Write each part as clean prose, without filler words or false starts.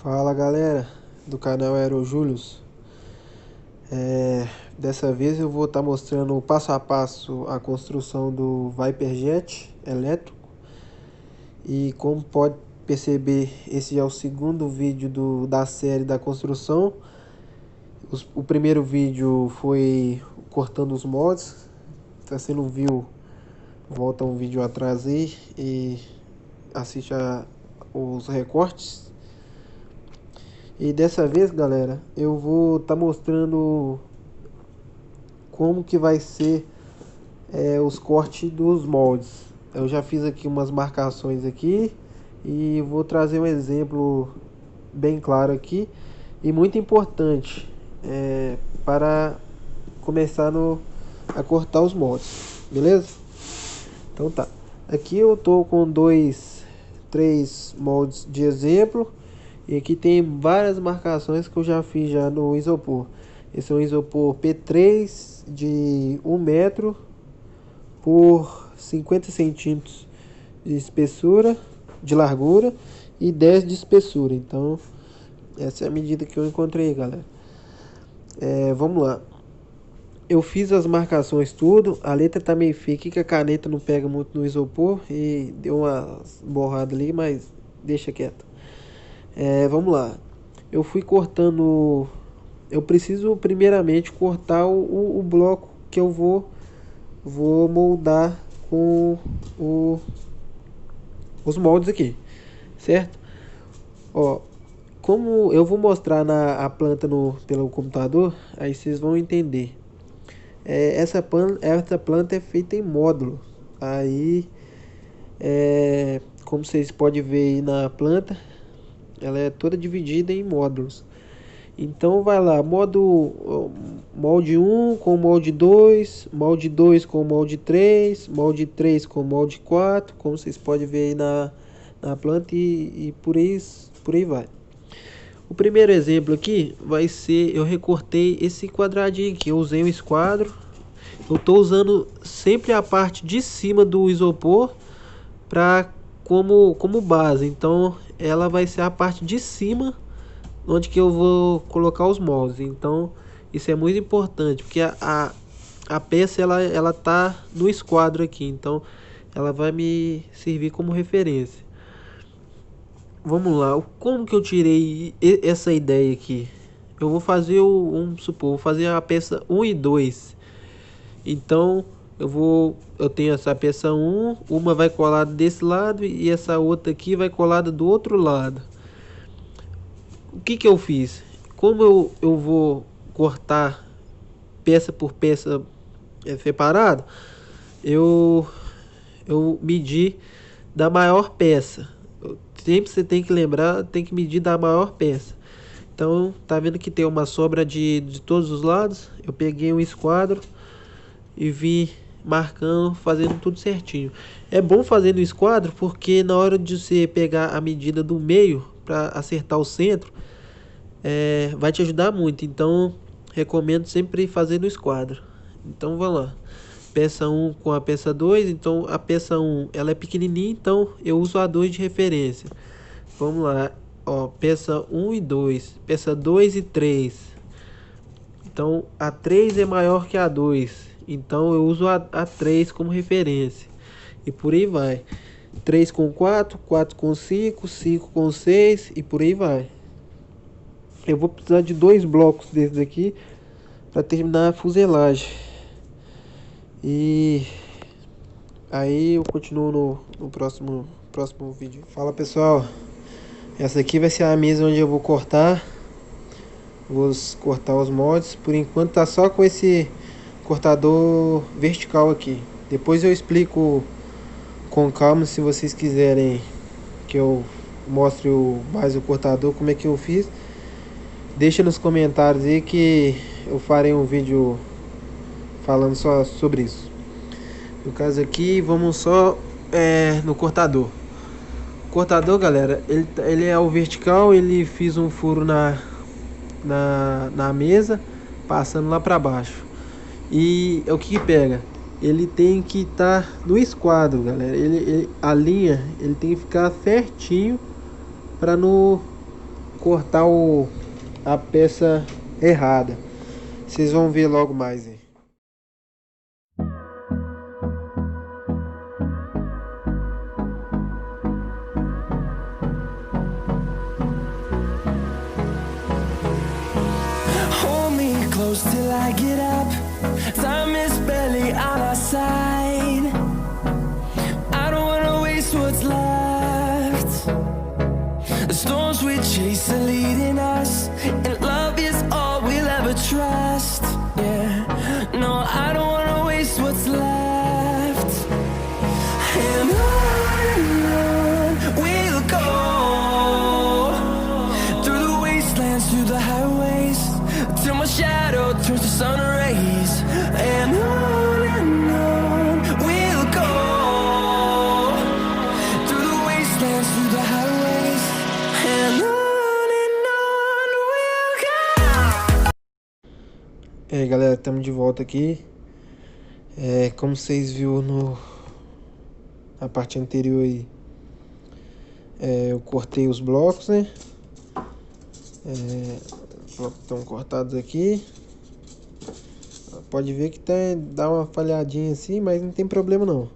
Fala galera do canal Aerojulius. Dessa vez eu vou estar mostrando o passo a passo a construção do Viperjet elétrico. E como pode perceber, esse é o segundo vídeo da série da construção. O primeiro vídeo foi cortando os moldes. Se você não viu, volta um vídeo atrás aí e assiste os recortes. E dessa vez, galera, eu vou estar mostrando como que vai ser os cortes dos moldes. Eu já fiz aqui umas marcações aqui e vou trazer um exemplo bem claro aqui e muito importante para começar a cortar os moldes, beleza? Então tá. Aqui eu tô com três moldes de exemplo. E aqui tem várias marcações que eu já fiz já no isopor. Esse é um isopor P3 de 1 metro por 50 centímetros de espessura, de largura e 10 de espessura. Então, essa é a medida que eu encontrei, galera. Vamos lá. Eu fiz as marcações tudo. A letra tá meio feia aqui, que a caneta não pega muito no isopor. E deu uma borrada ali, mas deixa quieto. Vamos lá. Eu fui cortando. Eu preciso primeiramente cortar o bloco que eu vou moldar com os moldes aqui, certo? Ó, como eu vou mostrar a planta pelo computador, aí vocês vão entender. Essa planta é feita em módulo. Aí, como vocês podem ver aí na planta, ela é toda dividida em módulos. Então vai lá, molde 1 com molde 2, molde 2 com molde 3, molde 3 com molde 4, como vocês podem ver aí na planta e por aí vai. O primeiro exemplo aqui vai ser, eu recortei esse quadradinho aqui, eu usei um esquadro. Eu estou usando sempre a parte de cima do isopor como base, então ela vai ser a parte de cima onde que eu vou colocar os moldes. Então isso é muito importante, porque a peça ela tá no esquadro aqui, então ela vai me servir como referência. Vamos lá, como que eu tirei essa ideia aqui? Eu vou fazer vou fazer a peça 1 e 2. Então eu tenho essa peça 1, uma vai colada desse lado e essa outra aqui vai colada do outro lado. O que eu fiz? Como eu vou cortar peça por peça separado, eu medi da maior peça. Sempre você tem que lembrar, tem que medir da maior peça. Então, tá vendo que tem uma sobra de todos os lados? Eu peguei um esquadro e vim marcando, fazendo tudo certinho. É bom fazer no esquadro porque na hora de você pegar a medida do meio para acertar o centro, vai te ajudar muito. Então recomendo sempre fazer no esquadro. Então vamos lá, peça 1 com a peça 2. Então a peça 1 ela é pequenininha, então eu uso a 2 de referência. Vamos lá, ó, peça 1 e 2, peça 2 e 3. Então a 3 é maior que a 2, então eu uso a 3 como referência. E por aí vai. 3 com 4, 4 com 5, 5 com 6 e por aí vai. Eu vou precisar de 2 blocos desses aqui para terminar a fuselagem. E aí eu continuo no próximo vídeo. Fala pessoal, essa aqui vai ser a mesa onde eu vou cortar. Vou cortar os moldes. Por enquanto tá só com esse cortador vertical aqui. Depois eu explico com calma, se vocês quiserem que eu mostre mais o cortador, como é que eu fiz. Deixa nos comentários aí que eu farei um vídeo falando só sobre isso. No caso aqui, vamos só no cortador. O cortador, galera, ele é o vertical. Ele fiz um furo na mesa, passando lá para baixo. E é o que pega? Ele tem que estar no esquadro, galera. A linha ele tem que ficar certinho para não cortar a peça errada. Vocês vão ver logo mais aí. Hold me close till I get up. Time is barely on our side. I don't wanna waste what's left. The storms we chase are leading us, and love is all we'll ever trust. Yeah, no, I don't wanna waste what's left. And on we'll go, through the wastelands, through the highways, till my shadow turns to sun rays. And on we'll go, through the wastelands, through the highways, and on we'll go. E aí, galera, estamos de volta aqui. Como vocês viram na parte anterior aí, eu cortei os blocos, né? Os blocos estão cortados aqui. Pode ver que dá uma falhadinha assim, mas não tem problema não.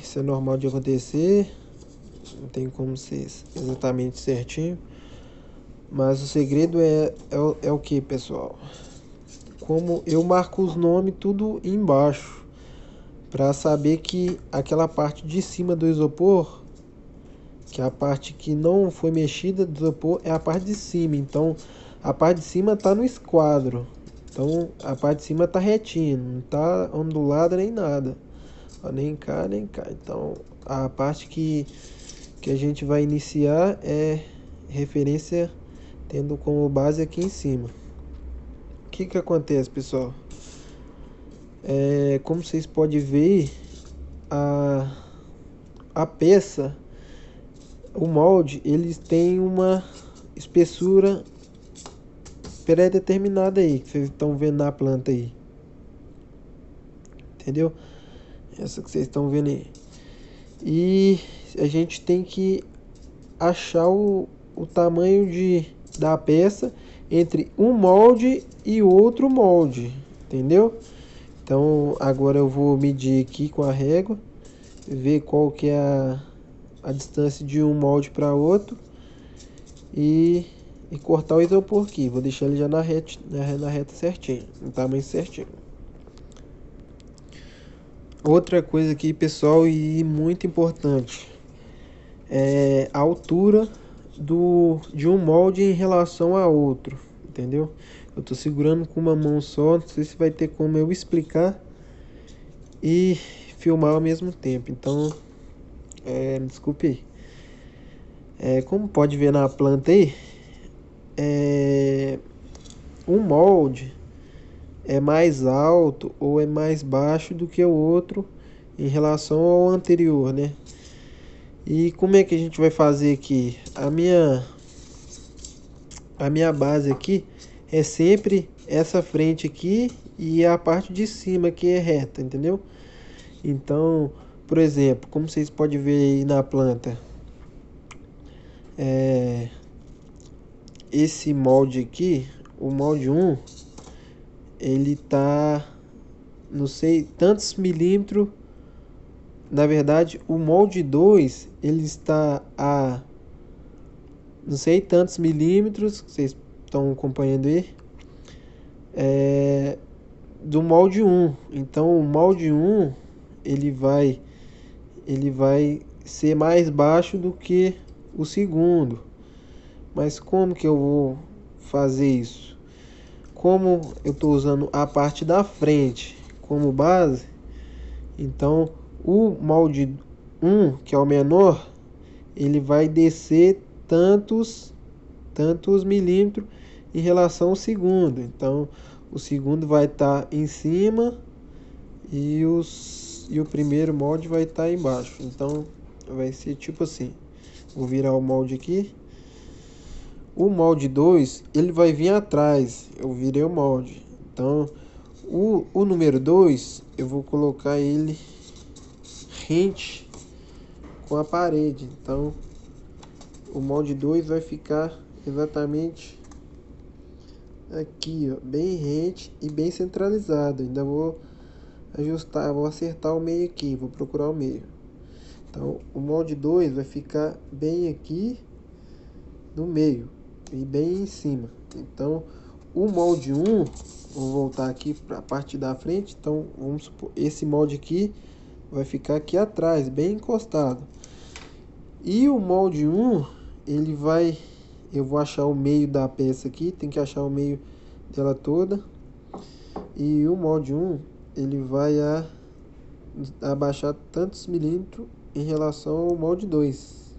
Isso é normal de acontecer. Não tem como ser exatamente certinho. Mas o segredo é o que, pessoal? Como eu marco os nomes tudo embaixo, para saber que aquela parte de cima do isopor, que é a parte que não foi mexida do isopor, é a parte de cima. Então a parte de cima tá no esquadro. Então a parte de cima tá retinha, não tá ondulada nem nada, nem cá nem cá. Então a parte que a gente vai iniciar é referência tendo como base aqui em cima. O que acontece, pessoal? Como vocês podem ver, a peça, o molde, eles têm uma espessura pré-determinada aí, que vocês estão vendo na planta aí. Entendeu? Essa que vocês estão vendo aí. E a gente tem que achar o tamanho da peça entre um molde e outro molde, entendeu? Então agora eu vou medir aqui com a régua, ver qual que é a distância de um molde para outro e cortar o isopor aqui. Vou deixar ele já na reta certinho, no tamanho certinho. Outra coisa aqui, pessoal, e muito importante, é a altura de um molde em relação a outro, entendeu? Eu tô segurando com uma mão só, não sei se vai ter como eu explicar e filmar ao mesmo tempo, então desculpe aí. Como pode ver na planta aí, um molde é mais alto ou é mais baixo do que o outro em relação ao anterior, né? E como é que a gente vai fazer aqui? A minha base aqui é sempre essa frente aqui e a parte de cima que é reta, entendeu? Então, por exemplo, como vocês podem ver aí na planta, esse molde aqui, o molde 1, ele tá, não sei, tantos milímetros. Na verdade, o molde 2, ele está a, não sei, tantos milímetros, que vocês estão acompanhando aí, do molde 1. Então, o molde 1, ele vai ser mais baixo do que o segundo. Mas como que eu vou fazer isso? Como eu estou usando a parte da frente como base, então o molde 1, que é o menor, ele vai descer tantos milímetros em relação ao segundo. Então o segundo vai estar em cima e o primeiro molde vai estar embaixo. Então vai ser tipo assim. Vou virar o molde aqui. O molde 2, ele vai vir atrás. Eu virei o molde. Então o número 2, eu vou colocar ele rente com a parede. Então o molde 2 vai ficar exatamente aqui, ó, bem rente e bem centralizado. Ainda vou ajustar, vou acertar o meio aqui, vou procurar o meio. Então o molde 2 vai ficar bem aqui no meio e bem em cima. Então o molde 1, vou voltar aqui para a parte da frente. Então vamos supor, esse molde aqui vai ficar aqui atrás, bem encostado. E o molde 1, ele vai, eu vou achar o meio da peça aqui, tem que achar o meio dela toda. E o molde 1, ele vai abaixar tantos milímetros em relação ao molde 2.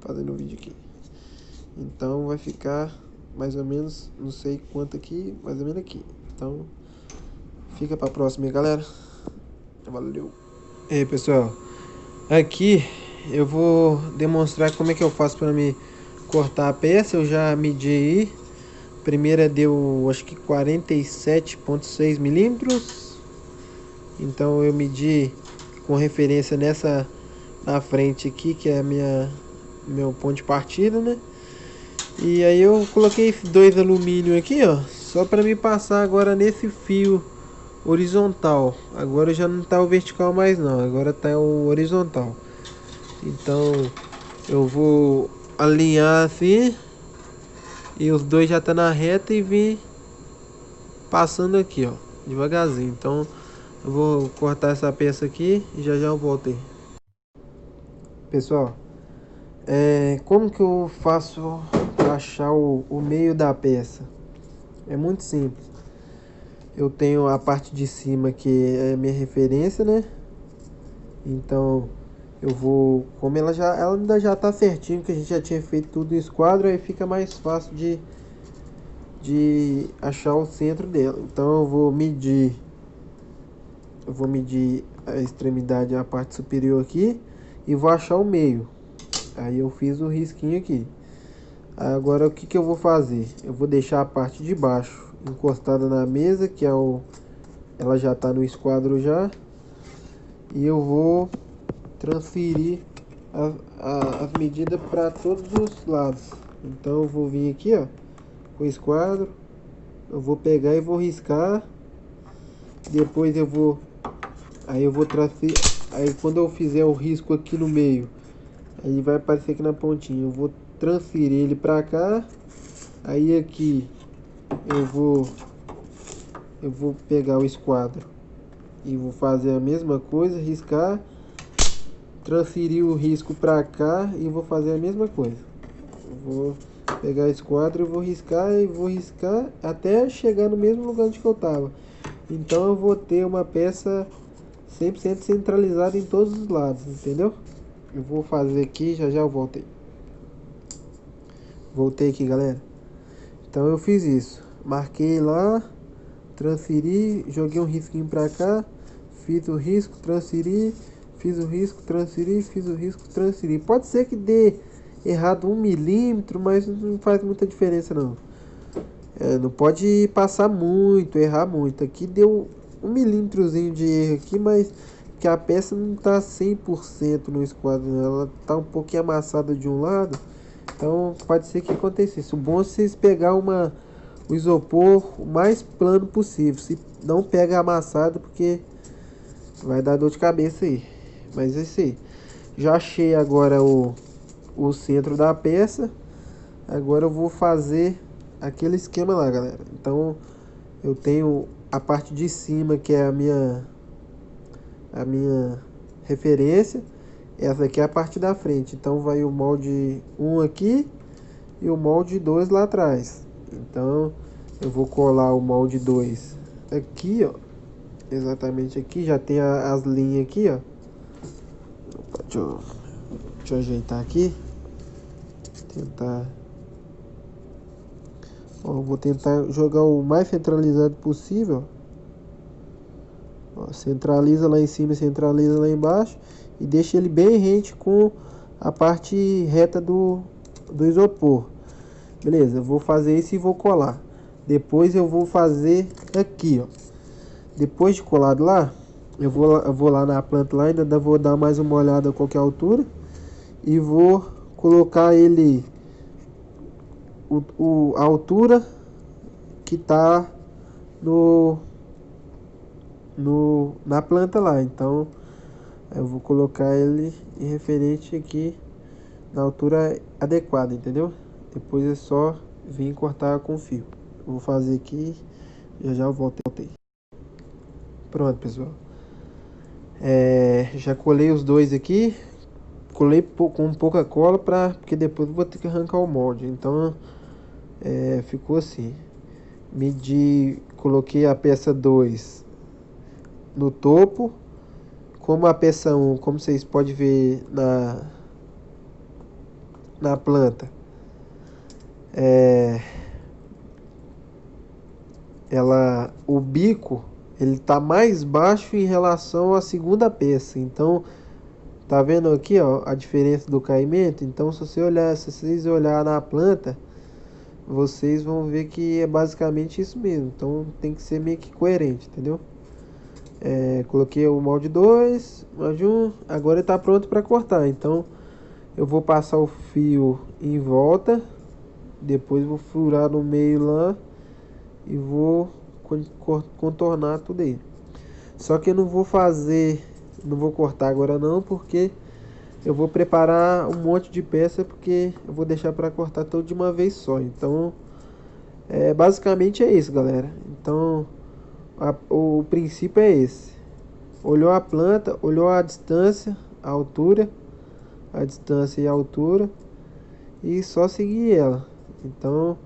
Fazendo o vídeo aqui. Então vai ficar mais ou menos, não sei quanto aqui, mais ou menos aqui. Então fica para a próxima, galera. Valeu. E aí, pessoal, aqui eu vou demonstrar como é que eu faço para me cortar a peça. Eu já medi aí. A primeira deu, acho que 47,6 milímetros. Então eu medi com referência nessa na frente aqui, que é meu ponto de partida, né? E aí eu coloquei 2 alumínio aqui, ó, só para me passar agora nesse fio horizontal. Agora já não tá o vertical mais não, agora tá o horizontal. Então eu vou alinhar assim, e os dois já tá na reta, e vim passando aqui, ó, devagarzinho. Então eu vou cortar essa peça aqui e já eu volto aí. Pessoal, como que eu faço para achar o meio da peça? É muito simples. Eu tenho a parte de cima que é minha referência, né? Então eu vou, como ela ainda já tá certinho, que a gente já tinha feito tudo no esquadro, aí fica mais fácil de achar o centro dela. Então eu vou medir a extremidade, a parte superior aqui, e vou achar o meio. Aí eu fiz o risquinho aqui. Agora o que eu vou fazer? Eu vou deixar a parte de baixo encostada na mesa, que ela já está no esquadro já, e eu vou transferir as medidas para todos os lados. Então eu vou vir aqui, ó, com o esquadro, eu vou pegar e vou riscar. Depois eu vou transferir. Aí quando eu fizer o risco aqui no meio, aí vai aparecer aqui na pontinha, eu vou transferir ele para cá. Aí aqui eu vou pegar o esquadro e vou fazer a mesma coisa, riscar, transferir o risco para cá e vou fazer a mesma coisa. Eu vou pegar o esquadro e vou riscar até chegar no mesmo lugar onde que eu tava. Então eu vou ter uma peça 100% centralizada em todos os lados, entendeu? Eu vou fazer aqui, já eu voltei. Voltei aqui, galera. Então eu fiz isso, marquei lá, transferi, joguei um risquinho pra cá, fiz o risco, transferi, fiz o risco, transferi, fiz o risco, transferi. Pode ser que dê errado 1 milímetro, mas não faz muita diferença não. Não pode passar muito, errar muito. Aqui deu 1 milímetrozinho de erro aqui, mas que a peça não tá 100% no esquadro, ela tá um pouquinho amassada de um lado. Então pode ser que acontecesse. O bom é vocês pegar o isopor o mais plano possível. Se não pega amassado, porque vai dar dor de cabeça aí. Mas é isso aí. Já achei agora o centro da peça. Agora eu vou fazer aquele esquema lá, galera. Então eu tenho a parte de cima, que é a minha referência. Essa aqui é a parte da frente. Então vai o molde 1 aqui e o molde 2 lá atrás. Então eu vou colar o molde 2 aqui, ó, exatamente aqui. Já tem as linhas aqui, ó. Opa, deixa eu ajeitar aqui. Vou tentar jogar o mais centralizado possível. Ó, centraliza lá em cima e centraliza lá embaixo. E deixa ele bem rente com a parte reta do isopor. Beleza, eu vou fazer isso e vou colar. Depois eu vou fazer aqui, ó. Depois de colado lá, eu vou lá na planta lá, ainda vou dar mais uma olhada a qualquer altura. E vou colocar ele a altura que tá na planta lá. Então eu vou colocar ele em referente aqui na altura adequada, entendeu? Depois é só vir cortar com fio. Eu vou fazer aqui, já eu voltei. Pronto, pessoal. Já colei os dois aqui. Colei com pouca cola porque depois eu vou ter que arrancar o molde. Então ficou assim. Coloquei a peça 2 no topo. Como a peça 1, como vocês podem ver na planta, o bico ele tá mais baixo em relação à segunda peça. Então tá vendo aqui, ó, a diferença do caimento? Então se vocês olhar na planta, vocês vão ver que é basicamente isso mesmo. Então tem que ser meio que coerente, entendeu? Coloquei o molde 2, molde 1, agora ele tá pronto para cortar. Então eu vou passar o fio em volta, depois vou furar no meio lá e vou contornar tudo aí. Só que eu não vou cortar agora não, porque eu vou preparar um monte de peça, porque eu vou deixar para cortar tudo de uma vez só. Então basicamente é isso, galera. Então o princípio é esse. Olhou a planta, olhou a distância, a altura, a distância e a altura, e só seguir ela. Então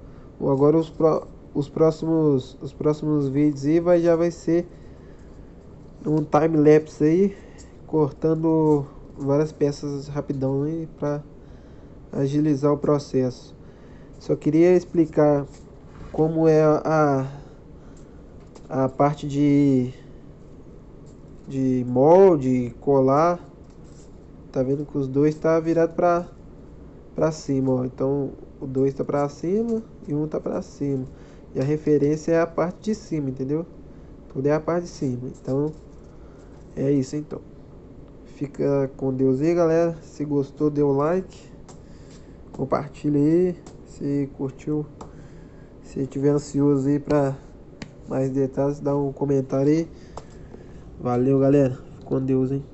agora os próximos vídeos aí já vai ser um time lapse aí, cortando várias peças rapidão aí para agilizar o processo. Só queria explicar como é a parte de molde, colar. Tá vendo que os dois tá virado para cima, ó. Então o 2 tá para cima e um tá para cima. E a referência é a parte de cima, entendeu? Tudo é a parte de cima. Então é isso, então. Fica com Deus aí, galera. Se gostou, dê o like. Compartilha aí. Se curtiu, se tiver ansioso aí para mais detalhes, dá um comentário aí. Valeu, galera. Fica com Deus, hein.